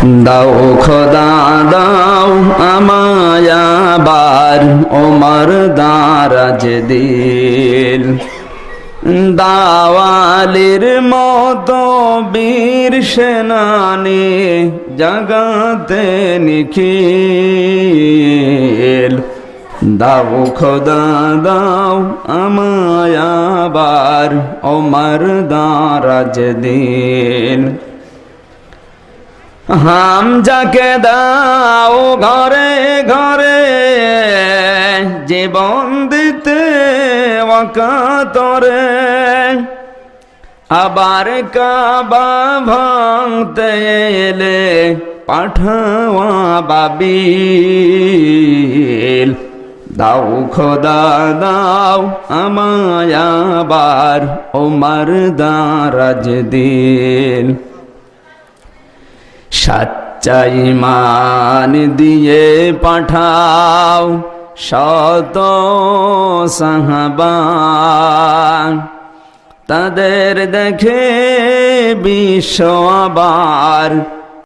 দাও খোদা দাও আমায় আবার ওমর দারাজ দিল, দাওয়ালির মতো বীর সেনানি জগতে নিখিল। দাও খোদা দাও আমায় আবার ওমর দারাজ দিল। হামজাকে দাও ঘরে ঘরে জীবন দিতে ওয়াকাতরে, আবার কাবা ভাঙতে এলে পাঠাওয়া বাবিল। দাও খোদা দাও আমায় আবার ওমর দারাজ দিল। সচ্চা ঈমান দিয়ে পাঠাও শত সাহাবা, তাদের দেখে বিশ্ব আবার